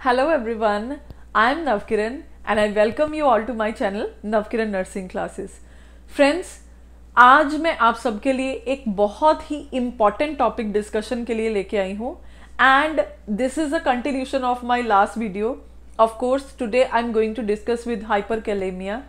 Hello everyone, I am Navkiran and I welcome you all to my channel Navkiran Nursing Classes. Friends, आज मैं आप सबके लिए एक बहुत ही इम्पॉर्टेंट टॉपिक डिस्कशन के लिए लेके आई हूँ and this is a continuation of my last video. Of course today I am going to discuss with hyperkalemia.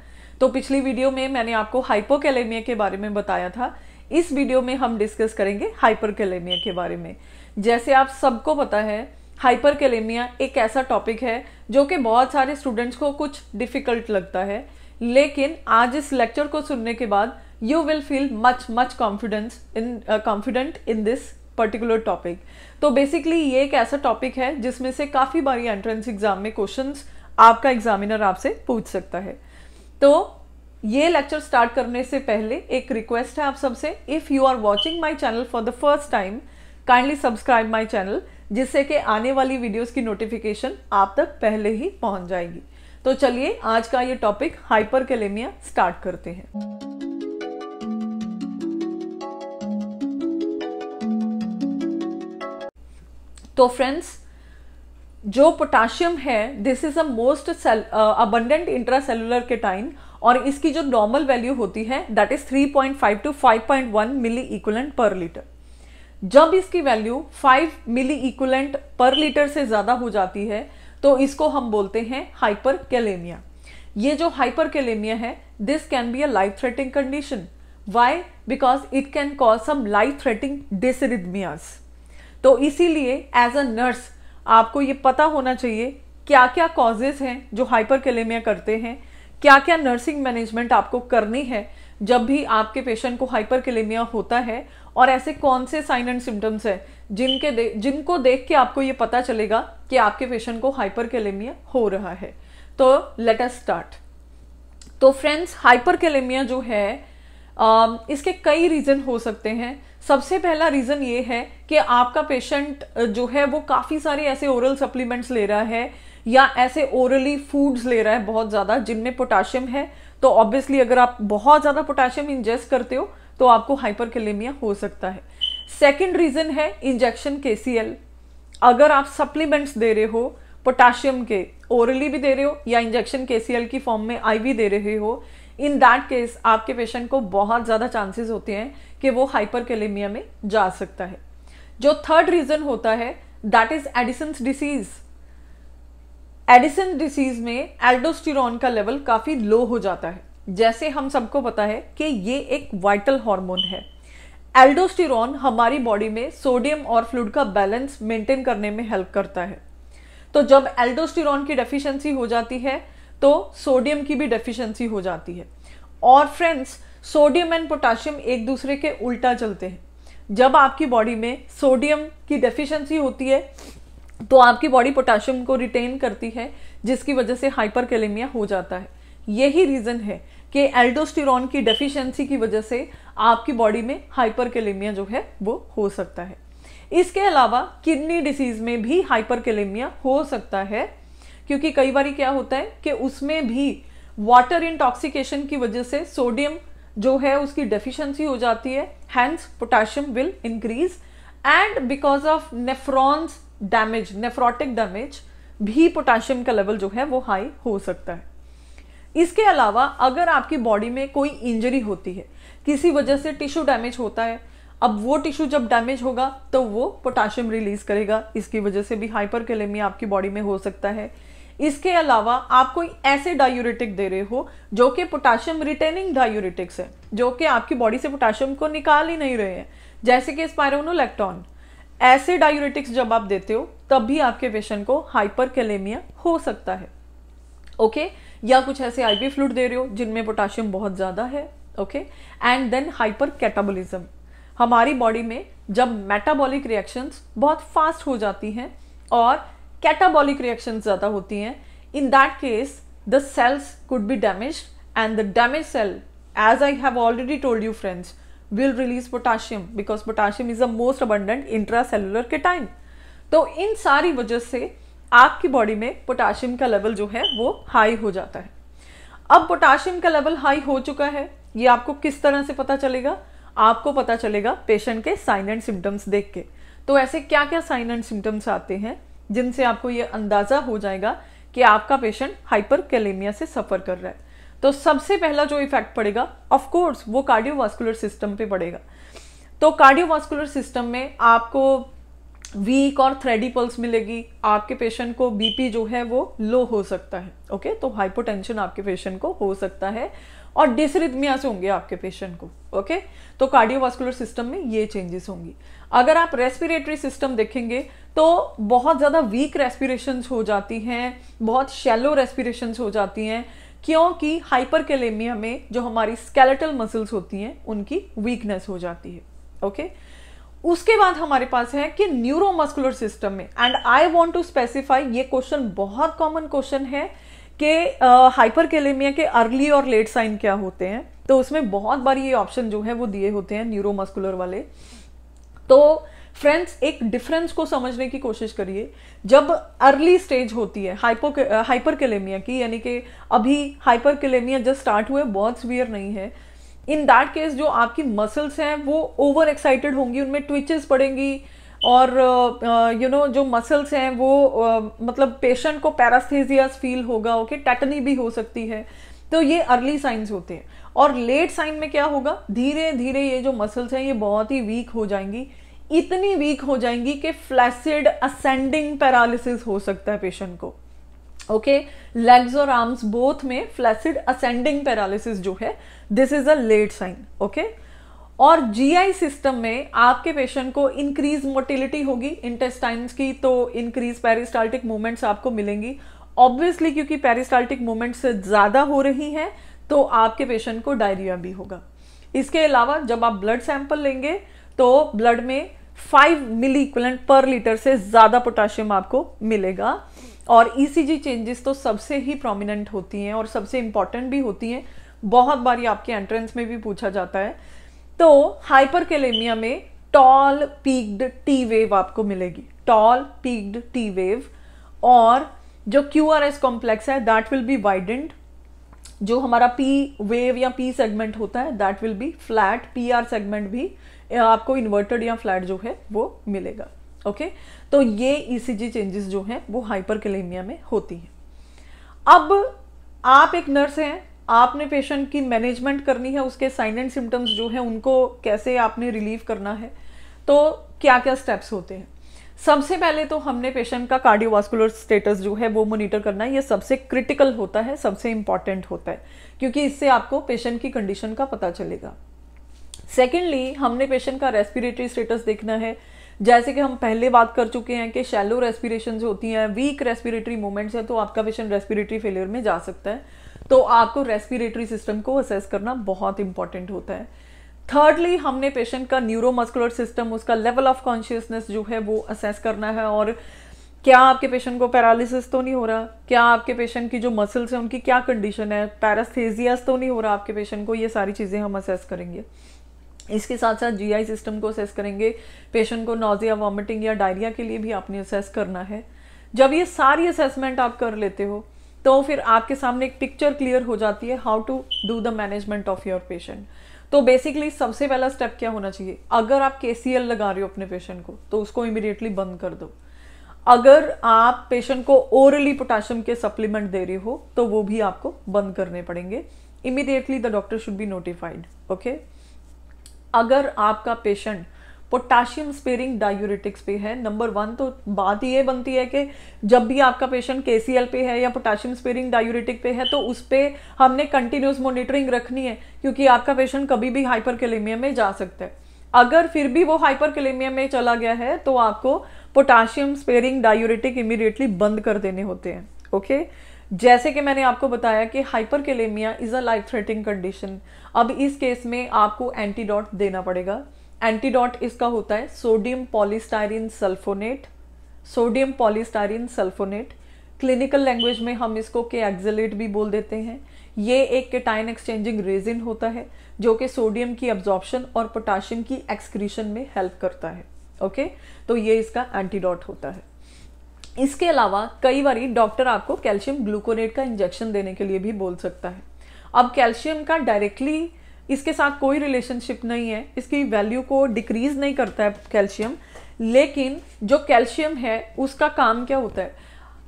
तो पिछली वीडियो में मैंने आपको हाइपोकैलेमिया के बारे में बताया था. इस वीडियो में हम डिस्कस करेंगे हाइपरकैलेमिया के बारे में. जैसे आप सबको पता है, हाइपरकैलेमिया एक ऐसा टॉपिक है जो कि बहुत सारे स्टूडेंट्स को कुछ डिफिकल्ट लगता है, लेकिन आज इस लेक्चर को सुनने के बाद you will feel much confident in this particular topic. तो बेसिकली ये एक ऐसा टॉपिक है जिसमें से काफी बारी एंट्रेंस एग्जाम में क्वेश्चंस आपका एग्जामिनर आपसे पूछ सकता है. तो ये लेक्चर स्टार्ट करने से पहले एक रिक्वेस्ट है आप सबसे. If you are watching my channel for the first time, kindly subscribe my channel, जिससे कि आने वाली वीडियोस की नोटिफिकेशन आप तक पहले ही पहुंच जाएगी. तो चलिए आज का ये टॉपिक हाइपरकैलेमिया स्टार्ट करते हैं. तो फ्रेंड्स, जो पोटाशियम है this is a most abundant intracellular cation और इसकी जो नॉर्मल वैल्यू होती है that is 3.5 to 5.1 milli equivalent per litre. जब इसकी वैल्यू 5 मिली इक्विवेलेंट पर लीटर से ज्यादा हो जाती है तो इसको हम बोलते हैं हाइपरकैलेमिया. ये जो हाइपरकैलेमिया है this can be a life threatening condition. Why? Because it can cause some life threatening dysrhythmias. तो इसीलिए एज अ नर्स आपको ये पता होना चाहिए क्या क्या कॉजेज हैं जो हाइपरकैलेमिया करते हैं, क्या क्या नर्सिंग मैनेजमेंट आपको करनी है जब भी आपके पेशेंट को हाइपरकैलेमिया होता है, और ऐसे कौन से साइन एंड सिम्टम्स हैं जिनको देख के आपको ये पता चलेगा कि आपके पेशेंट को हाइपरकैलेमिया हो रहा है. तो लेट अस स्टार्ट. तो फ्रेंड्स, हाइपरकैलेमिया जो है इसके कई रीजन हो सकते हैं. सबसे पहला रीजन ये है कि आपका पेशेंट जो है वो काफी सारे ऐसे ओरल सप्लीमेंट्स ले रहा है या ऐसे ओरली फूड्स ले रहा है बहुत ज्यादा जिनमें पोटाशियम है. तो ऑब्वियसली अगर आप बहुत ज्यादा पोटाशियम इंजेस्ट करते हो तो आपको हाइपरकैलेमिया हो सकता है. सेकंड रीजन है इंजेक्शन KCl. अगर आप सप्लीमेंट्स दे रहे हो पोटाशियम के, ओरली भी दे रहे हो या इंजेक्शन KCl की फॉर्म में IV दे रहे हो, इन दैट केस आपके पेशेंट को बहुत ज्यादा चांसेस होते हैं कि वो हाइपरकैलेमिया में जा सकता है. जो थर्ड रीजन होता है that is Edison's disease. Edison disease में एल्डोस्टेरोन का लेवल काफी लो हो जाता है. जैसे हम सबको पता है कि ये एक वाइटल हार्मोन है. एल्डोस्टेरोन हमारी बॉडी में सोडियम और फ्लूइड का बैलेंस मेंटेन करने में हेल्प करता है. तो जब एल्डोस्टेरोन की डेफिशिएंसी हो जाती है तो सोडियम की भी डेफिशिएंसी हो जाती है. और फ्रेंड्स, सोडियम एंड पोटाशियम एक दूसरे के उल्टा चलते हैं. जब आपकी बॉडी में सोडियम की डेफिशिएंसी होती है तो आपकी बॉडी पोटाशियम को रिटेन करती है, जिसकी वजह से हाइपरकैलेमिया हो जाता है. यही रीजन है कि एल्डोस्टेरोन की डेफिशिएंसी की वजह से आपकी बॉडी में हाइपरकैलेमिया जो है वो हो सकता है. इसके अलावा किडनी डिसीज में भी हाइपरकैलेमिया हो सकता है, क्योंकि कई बार क्या होता है कि उसमें भी वाटर इंटॉक्सिकेशन की वजह से सोडियम जो है उसकी डेफिशिएंसी हो जाती है, hence potassium will increase and because of nephrons damage, nephrotic damage भी पोटाशियम का लेवल जो है वो हाई हो सकता है. इसके अलावा अगर आपकी बॉडी में कोई इंजरी होती है, किसी वजह से टिश्यू डैमेज होता है, अब वो टिश्यू जब डैमेज होगा तो वो पोटाशियम रिलीज करेगा, इसकी वजह से भी हाइपरकैलेमिया आपकी बॉडी में हो सकता है. इसके अलावा आप कोई ऐसे डायूरेटिक दे रहे हो जो कि पोटाशियम रिटेनिंग डायूरेटिक्स है, जो कि आपकी बॉडी से पोटाशियम को निकाल ही नहीं रहे हैं, जैसे कि स्पाइरोनोलैक्टोन. ऐसे डायूरेटिक्स जब आप देते हो तब भी आपके पेशेंट को हाइपरकैलेमिया हो सकता है. ओके या कुछ ऐसे IV फ्लूइड दे रहे हो जिनमें पोटाशियम बहुत ज्यादा है. Okay and then hypercatabolism. हमारी बॉडी में जब मेटाबॉलिक रिएक्शंस बहुत फास्ट हो जाती हैं और कैटाबॉलिक रिएक्शंस ज्यादा होती हैं, in that case the cells could be damaged and the damage cell, as I have already told you friends, will release potassium because potassium is the most abundant intracellular cation. तो इन सारी वजह से आपकी body में potassium का level जो है वो हाई हो जाता है. अब पोटाशियम का लेवल हाई हो चुका है, ये आपको किस तरह से पता चलेगा? आपको पता चलेगा पेशेंट के साइन एंड सिम्टम्स देख के. तो ऐसे क्या क्या साइन एंड सिम्टम्स आते हैं जिनसे आपको ये अंदाजा हो जाएगा कि आपका पेशेंट हाइपरकैलेमिया से सफर कर रहा है। तो सबसे पहला जो इफेक्ट पड़ेगा ऑफ कोर्स वो कार्डियोवास्कुलर सिस्टम पे पड़ेगा। तो कार्डियोवास्कुलर सिस्टम में आपको वीक और थ्रेडी पल्स मिलेगी, आपके पेशेंट को बीपी जो है वो लो हो सकता है। ओके, तो हाइपोटेंशन आपके पेशेंट को हो सकता है और डिसरिथमियास होंगे आपके पेशेंट को। ओके, तो कार्डियोवास्कुलर सिस्टम में ये चेंजेस होंगी। अगर आप रेस्पिरेटरी सिस्टम देखेंगे तो बहुत ज्यादा वीक रेस्पिरेशंस हो जाती हैं, बहुत शैलो रेस्पिरेशंस हो जाती हैं, क्योंकि हाइपरकैलेमिया में जो हमारी स्केलेटल मसल्स होती हैं उनकी वीकनेस हो जाती है। ओके, उसके बाद हमारे पास है कि न्यूरोमस्कुलर सिस्टम में, and I want to specify, ये क्वेश्चन बहुत कॉमन क्वेश्चन है कि हाइपरकैलेमिया के अर्ली और लेट साइन क्या होते हैं। तो उसमें बहुत बार ये ऑप्शन जो है वो दिए होते हैं न्यूरोमस्कुलर वाले। तो फ्रेंड्स, एक डिफरेंस को समझने की कोशिश करिए। जब अर्ली स्टेज होती है हाइपरकैलेमिया की, यानी कि अभी हाइपरकैलेमिया जस्ट स्टार्ट हुए, बहुत सीवियर नहीं है, इन दैट केस जो आपकी मसल्स हैं वो ओवर एक्साइटेड होंगी, उनमें ट्विचेस पड़ेंगी और जो मसल्स हैं वो मतलब पेशेंट को पैरास्थेसियास फील होगा। ओके, टेटनी भी हो सकती है। तो ये अर्ली साइंस होते हैं। और लेट साइन में क्या होगा, धीरे धीरे ये जो मसल्स हैं ये बहुत ही वीक हो जाएंगी, इतनी वीक हो जाएंगी कि फ्लैसिड असेंडिंग पैरालिसिस हो सकता है पेशेंट को। ओके, लेग्स और आर्म्स बोथ में फ्लैसिड असेंडिंग पैरालिसिस जो है, this is a late sign. Okay, और जीआई सिस्टम में आपके पेशेंट को इंक्रीज मोटिलिटी होगी इंटेस्टाइन्स की, तो इंक्रीज पेरिस्टाल्टिक मूवमेंट्स आपको मिलेंगी ऑब्वियसली, क्योंकि पेरिस्टाल्टिक मूवमेंट्स ज्यादा हो रही हैं तो आपके पेशेंट को डायरिया भी होगा। इसके अलावा जब आप ब्लड सैंपल लेंगे तो ब्लड में 5 मिली इक्विवेलेंट पर लीटर से ज्यादा पोटाशियम आपको मिलेगा। और ईसीजी चेंजेस तो सबसे ही प्रोमिनेंट होती हैं और सबसे इंपॉर्टेंट भी होती हैं, बहुत बार ये आपके एंट्रेंस में भी पूछा जाता है। तो हाइपरकैलेमिया में टॉल पीक्ड टी वेव आपको मिलेगी, टॉल पीक्ड टी वेव, और जो क्यूआरएस कॉम्प्लेक्स है दैट विल बी वाइडेंड, जो हमारा पी वेव या पी सेगमेंट होता है that will be flat, PR segment भी आपको इन्वर्टेड या फ्लैट जो है वो मिलेगा। ओके, तो ये ईसीजी चेंजेस जो हैं वो हाइपरकैलेमिया में होती हैं। अब आप एक नर्स हैं, आपने पेशेंट की मैनेजमेंट करनी है, उसके साइन एंड सिम्टम्स जो है उनको कैसे आपने रिलीव करना है, तो क्या क्या स्टेप्स होते हैं। सबसे पहले तो हमने पेशेंट का कार्डियोवास्कुलर स्टेटस जो है वो मॉनिटर करना है। ये सबसे क्रिटिकल होता है, सबसे इंपॉर्टेंट होता है, क्योंकि इससे आपको पेशेंट की कंडीशन का पता चलेगा। सेकेंडली, हमने पेशेंट का रेस्पिरेटरी स्टेटस देखना है। जैसे कि हम पहले बात कर चुके हैं कि शैलो रेस्पिरेशन होती हैं, वीक रेस्पिरेटरी मूवमेंट्स है, तो आपका पेशेंट रेस्पिरेटरी फेलियर में जा सकता है। तो आपको रेस्पिरेटरी सिस्टम को असेस करना बहुत इंपॉर्टेंट होता है। थर्डली, हमने पेशेंट का न्यूरोमस्कुलर सिस्टम, उसका लेवल ऑफ कॉन्शियसनेस जो है वो असेस करना है, और क्या आपके पेशेंट को पैरालिसिस तो नहीं हो रहा, क्या आपके पेशेंट की जो मसल्स हैं उनकी क्या कंडीशन है, पैरास्थेसियास तो नहीं हो रहा आपके पेशेंट को, ये सारी चीजें हम असेस करेंगे। इसके साथ साथ जीआई सिस्टम को असेस करेंगे, पेशेंट को नॉजिया, वॉमिटिंग या डायरिया के लिए भी आपने असेस करना है। जब ये सारी असेसमेंट आप कर लेते हो तो फिर आपके सामने एक पिक्चर क्लियर हो जाती है how to do the management of your patient. तो बेसिकली सबसे पहला स्टेप क्या होना चाहिए, अगर आप केसीएल लगा रहे हो अपने पेशेंट को तो उसको इमीडिएटली बंद कर दो। अगर आप पेशेंट को ओरली पोटेशियम के सप्लीमेंट दे रहे हो तो वो भी आपको बंद करने पड़ेंगे। Immediately the doctor should be notified. Okay, अगर आपका पेशेंट पोटाशियम स्पेरिंग डायूरेटिक्स पे है, नंबर 1 तो बात ये बनती है कि जब भी आपका पेशेंट केसीएल पे है या पोटाशियम स्पेरिंग डायूरेटिक पे है तो उस पर हमने कंटिन्यूस मॉनिटरिंग रखनी है, क्योंकि आपका पेशेंट कभी भी हाइपरकैलेमिया में जा सकता है। अगर फिर भी वो हाइपरकैलेमिया में चला गया है तो आपको पोटाशियम स्पेरिंग डायूरेटिक इमीडिएटली बंद कर देने होते हैं। ओके, जैसे कि मैंने आपको बताया कि hyperkalaemia is a life threatening condition. अब इस केस में आपको एंटीडोट देना पड़ेगा। एंटीडोट इसका होता है sodium polystyrene sulfonate, sodium polystyrene sulfonate, clinical language में हम इसको केएक्सलेट भी बोल देते हैं। ये एक केटाइन एक्सचेंजिंग रेजिन होता है जो कि सोडियम की एब्जॉर्प्शन और पोटाशियम की एक्सक्रीशन में हेल्प करता है। ओके, तो ये इसका एंटीडोट होता है। इसके अलावा कई बार डॉक्टर आपको कैल्शियम ग्लूकोनेट का इंजेक्शन देने के लिए भी बोल सकता है। अब कैल्शियम का डायरेक्टली इसके साथ कोई रिलेशनशिप नहीं है, इसकी वैल्यू को डिक्रीज नहीं करता है कैल्शियम, लेकिन जो कैल्शियम है उसका काम क्या होता है?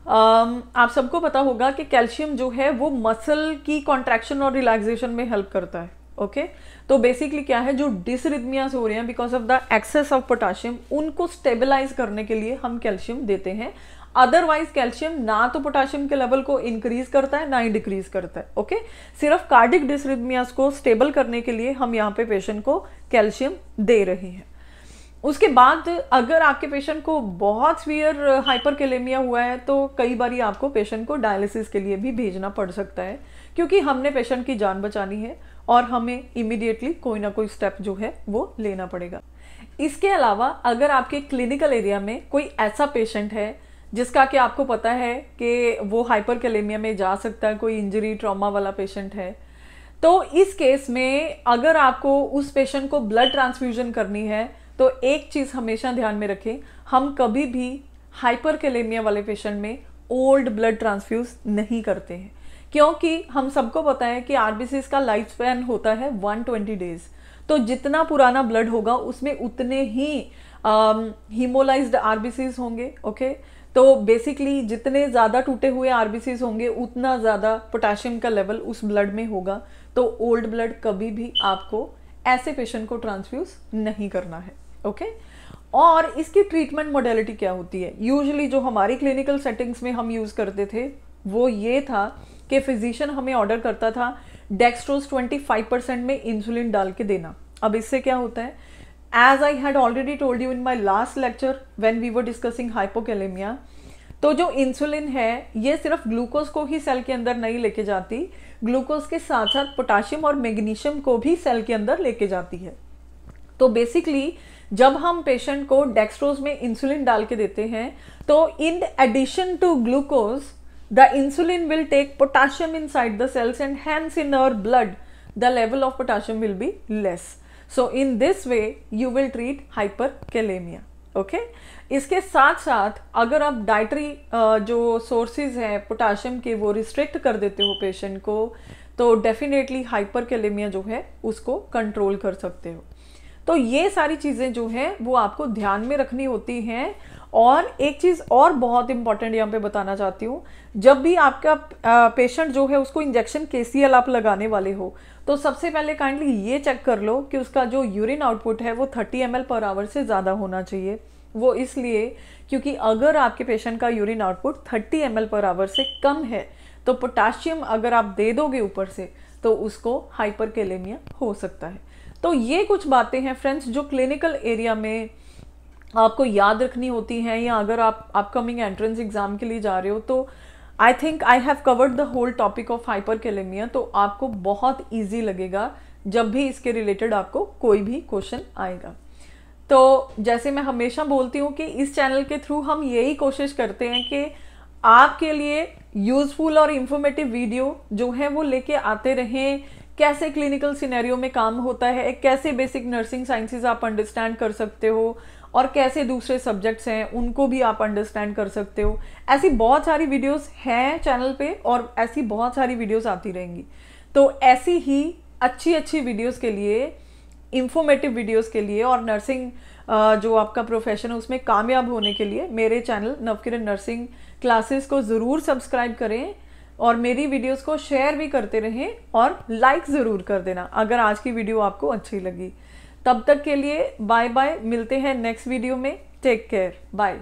आप सबको पता होगा कि कैल्शियम जो है वो मसल की कॉन्ट्रैक्शन और रिलैक्सेशन में हेल्प करता है। ओके तो बेसिकली क्या है, जो डिसरिथमियाज हो रहे हैं because of the excess of potassium, उनको स्टेबलाइज करने के लिए हम कैल्शियम देते हैं। अदरवाइज कैल्शियम ना तो पोटाशियम के लेवल को इंक्रीज करता है ना ही डिक्रीज करता है। ओके सिर्फ कार्डिक डिसरिथमियाज को स्टेबल करने के लिए हम यहाँ पे पेशेंट को कैल्शियम दे रहे हैं। उसके बाद अगर आपके पेशेंट को बहुत सीवियर हाइपरकैलेमिया हुआ है तो कई बार आपको पेशेंट को डायलिसिस के लिए भी भेजना पड़ सकता है, क्योंकि हमने पेशेंट की जान बचानी है और हमें इमीडिएटली कोई ना कोई स्टेप जो है वो लेना पड़ेगा। इसके अलावा अगर आपके क्लिनिकल एरिया में कोई ऐसा पेशेंट है जिसका कि आपको पता है कि वो हाइपरकैलेमिया में जा सकता है, कोई इंजरी ट्रॉमा वाला पेशेंट है, तो इस केस में अगर आपको उस पेशेंट को ब्लड ट्रांसफ्यूजन करनी है तो एक चीज हमेशा ध्यान में रखें, हम कभी भी हाइपरकैलेमिया वाले पेशेंट में ओल्ड ब्लड ट्रांसफ्यूज नहीं करते हैं, क्योंकि हम सबको पता है कि आरबीसीज का लाइफ स्पैन होता है 120 डेज। तो जितना पुराना ब्लड होगा उसमें उतने ही हीमोलाइज्ड आरबीसीज होंगे। ओके तो बेसिकली जितने ज्यादा टूटे हुए आरबीसीज होंगे उतना ज्यादा पोटेशियम का लेवल उस ब्लड में होगा। तो ओल्ड ब्लड कभी भी आपको ऐसे पेशेंट को ट्रांसफ्यूज नहीं करना है। ओके और इसकी ट्रीटमेंट मोडेलिटी क्या होती है? यूजुअली जो हमारी क्लिनिकल सेटिंग्स में हम यूज करते थे वो ये था कि फिजिशियन हमें ऑर्डर करता था डेक्सट्रोज 25% में इंसुलिन डाल के देना। अब इससे क्या होता है, as I had already told you in my last lecture when we were discussing hypokalemia, तो जो इंसुलिन है ये सिर्फ ग्लूकोज को ही सेल के अंदर नहीं लेके जाती, ग्लूकोज के साथ साथ पोटाशियम और मैग्नीशियम को भी सेल के अंदर लेके जाती है। तो बेसिकली जब हम पेशेंट को डेक्सट्रोज में इंसुलिन डाल के देते हैं तो in addition to glucose the insulin will take potassium inside the cells and hence in our blood the level of potassium will be less. So in this way you will treat hyperkalemia. Okay इसके साथ साथ अगर आप dietary जो sources हैं potassium के वो restrict कर देते हो पेशेंट को, तो डेफिनेटली हाइपरकैलेमिया जो है उसको कंट्रोल कर सकते हो। तो ये सारी चीजें जो हैं वो आपको ध्यान में रखनी होती हैं। और एक चीज और बहुत इंपॉर्टेंट यहाँ पे बताना चाहती हूँ, जब भी आपका पेशेंट जो है उसको इंजेक्शन केसीएल आप लगाने वाले हो तो सबसे पहले काइंडली ये चेक कर लो कि उसका जो यूरिन आउटपुट है वो 30 ml पर आवर से ज़्यादा होना चाहिए। वो इसलिए क्योंकि अगर आपके पेशेंट का urine output 30 ml per hour से कम है तो पोटाशियम अगर आप दे दोगे ऊपर से तो उसको हाइपरकैलेमिया हो सकता है। तो ये कुछ बातें हैं फ्रेंड्स जो क्लिनिकल एरिया में आपको याद रखनी होती हैं, या अगर आप अपकमिंग एंट्रेंस एग्जाम के लिए जा रहे हो तो I think I have covered the whole topic of hyperkalemia. तो आपको बहुत ईजी लगेगा जब भी इसके रिलेटेड आपको कोई भी क्वेश्चन आएगा। तो जैसे मैं हमेशा बोलती हूँ कि इस चैनल के थ्रू हम यही कोशिश करते हैं कि आपके लिए यूजफुल और इंफॉर्मेटिव वीडियो जो है वो लेके आते रहें। कैसे क्लिनिकल सिनेरियो में काम होता है, कैसे बेसिक नर्सिंग साइंसेज आप अंडरस्टैंड कर सकते हो, और कैसे दूसरे सब्जेक्ट्स हैं उनको भी आप अंडरस्टैंड कर सकते हो। ऐसी बहुत सारी वीडियोस हैं चैनल पे और ऐसी बहुत सारी वीडियोस आती रहेंगी। तो ऐसी ही अच्छी अच्छी वीडियोस के लिए, इंफॉर्मेटिव वीडियोस के लिए और नर्सिंग जो आपका प्रोफेशन है उसमें कामयाब होने के लिए मेरे चैनल नवकिरण नर्सिंग क्लासेस को ज़रूर सब्सक्राइब करें और मेरी वीडियोस को शेयर भी करते रहें और लाइक ज़रूर कर देना अगर आज की वीडियो आपको अच्छी लगी। तब तक के लिए बाय बाय, मिलते हैं नेक्स्ट वीडियो में। Take care, bye.